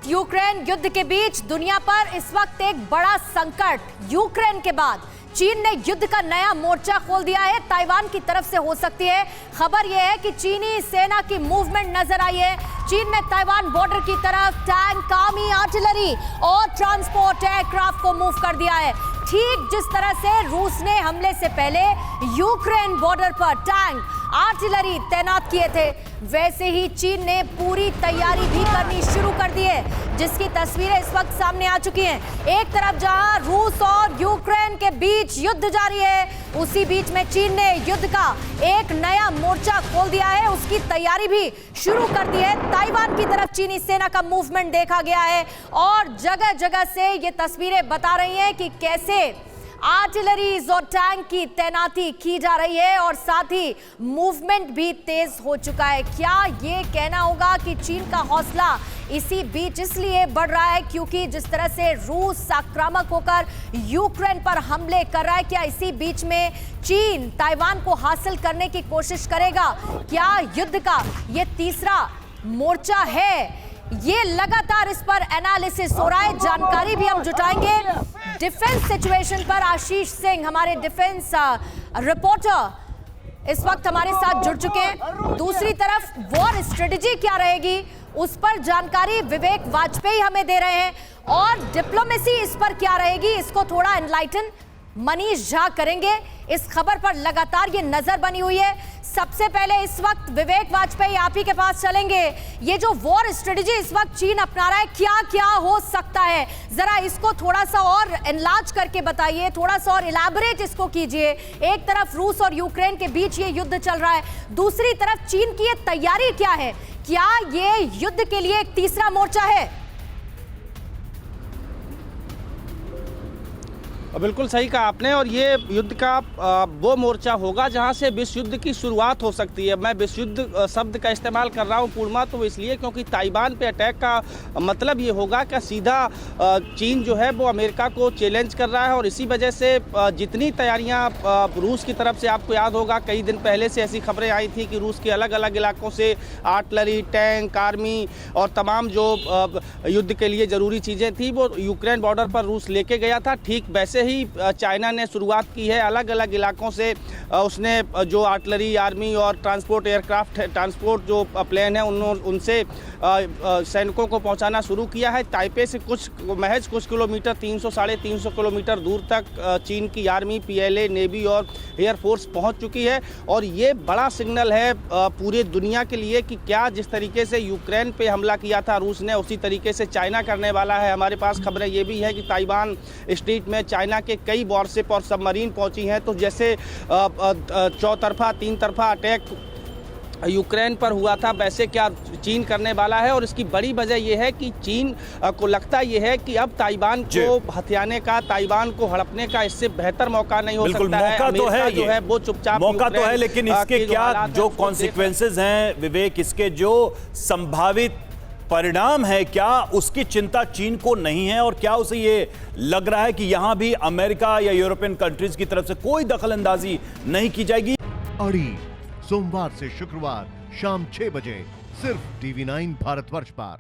वक्त यूक्रेन युद्ध के बीच दुनिया पर इस वक्त एक बड़ा संकट। यूक्रेन के बाद चीन ने युद्ध का नया मोर्चा खोल दिया है। ताइवान की तरफ से हो सकती है। खबर यह है कि चीनी सेना की मूवमेंट नजर आई है। चीन ने ताइवान बॉर्डर की तरफ टैंक, आर्मी, आर्टिलरी और ट्रांसपोर्ट एयरक्राफ्ट को मूव कर दिया है। ठीक जिस तरह से रूस ने हमले से पहले यूक्रेन बॉर्डर पर टैंक, आर्टिलरी तैनात किए थे, वैसे ही चीन ने पूरी तैयारी भी करनी शुरू कर दी है, जिसकी तस्वीरें इस वक्त सामने आ चुकी हैं। एक तरफ जहां रूस और यूक्रेन के बीच युद्ध जारी है, उसी बीच में चीन ने युद्ध का एक नया मोर्चा खोल दिया है, उसकी तैयारी भी शुरू कर दी है। ताइवान की तरफ चीनी सेना का मूवमेंट देखा गया है और जगह जगह से ये तस्वीरें बता रही हैं कि कैसे आर्टिलरीज और टैंक की तैनाती की जा रही है और साथ ही मूवमेंट भी तेज हो चुका है। क्या ये कहना होगा कि चीन का हौसला इसी बीच इसलिए बढ़ रहा है क्योंकि जिस तरह से रूस आक्रामक होकर यूक्रेन पर हमले कर रहा है, क्या इसी बीच में चीन ताइवान को हासिल करने की कोशिश करेगा? क्या युद्ध का ये तीसरा मोर्चा है? ये लगातार इस पर एनालिसिस हो रहा है। जानकारी भी हम जुटाएंगे डिफेंस सिचुएशन पर। आशीष सिंह हमारे डिफेंस रिपोर्टर इस वक्त हमारे साथ जुड़ चुके हैं। दूसरी तरफ वॉर स्ट्रेटजी क्या रहेगी, उस पर जानकारी विवेक वाजपेयी हमें दे रहे हैं और डिप्लोमेसी इस पर क्या रहेगी, इसको थोड़ा एनलाइटन मनीष झा करेंगे। इस खबर पर लगातार ये नजर बनी हुई है। सबसे पहले इस वक्त विवेक वाजपेयी आप ही के पास चलेंगे। ये जो वॉर स्ट्रेटजी इस वक्त चीन अपना रहा है, क्या क्या हो सकता है, जरा इसको थोड़ा सा और एनलार्ज करके बताइए, थोड़ा सा और इलैबोरेट इसको कीजिए। एक तरफ रूस और यूक्रेन के बीच ये युद्ध चल रहा है, दूसरी तरफ चीन की ये तैयारी क्या है? क्या ये युद्ध के लिए एक तीसरा मोर्चा है? बिल्कुल सही कहा आपने और ये युद्ध का वो मोर्चा होगा जहां से विश्व युद्ध की शुरुआत हो सकती है। मैं विश्व युद्ध शब्द का इस्तेमाल कर रहा हूं पूर्णतः तो इसलिए क्योंकि ताइवान पे अटैक का मतलब ये होगा कि सीधा चीन जो है वो अमेरिका को चैलेंज कर रहा है और इसी वजह से जितनी तैयारियां रूस की तरफ से, आपको याद होगा कई दिन पहले से ऐसी खबरें आई थी कि रूस के अलग अलग इलाकों से आर्टिलरी, टैंक, आर्मी और तमाम जो युद्ध के लिए ज़रूरी चीज़ें थी वो यूक्रेन बॉर्डर पर रूस लेके गया था। ठीक वैसे ही चाइना ने शुरुआत की है, अलग अलग इलाकों से उसने जो आर्टिलरी, आर्मी और ट्रांसपोर्ट एयरक्राफ्ट, ट्रांसपोर्ट जो प्लेन है उनसे सैनिकों को पहुंचाना शुरू किया है। ताइपे से महज कुछ किलोमीटर, 300-350 किलोमीटर दूर तक चीन की आर्मी, पीएलए, नेवी और एयरफोर्स पहुंच चुकी है और ये बड़ा सिग्नल है पूरे दुनिया के लिए कि क्या जिस तरीके से यूक्रेन पे हमला किया था रूस ने, उसी तरीके से चाइना करने वाला है। हमारे पास खबरें ये भी है कि ताइवान स्ट्रीट में चाइना के कई वॉरशिप और सबमरीन पहुंची हैं। तो जैसे चौतरफा, तीन तरफा अटैक यूक्रेन पर हुआ था, वैसे क्या चीन करने वाला है और इसकी बड़ी वजह यह है कि चीन को लगता यह है कि अब ताइवान को हथियाने का, ताइवान को हड़पने का इससे बेहतर मौका नहीं हो सकता है। मौका तो है, जो है वो चुपचाप मौका तो है, लेकिन इसके क्या जो कॉन्सिक्वेंसेज हैं विवेक, इसके जो संभावित परिणाम है, क्या उसकी चिंता चीन को नहीं है और क्या उसे ये लग रहा है कि यहां भी अमेरिका या यूरोपियन कंट्रीज की तरफ से कोई दखलंदाजी नहीं की जाएगी? अड़ी सोमवार से शुक्रवार शाम 6 बजे सिर्फ TV9 भारतवर्ष पर।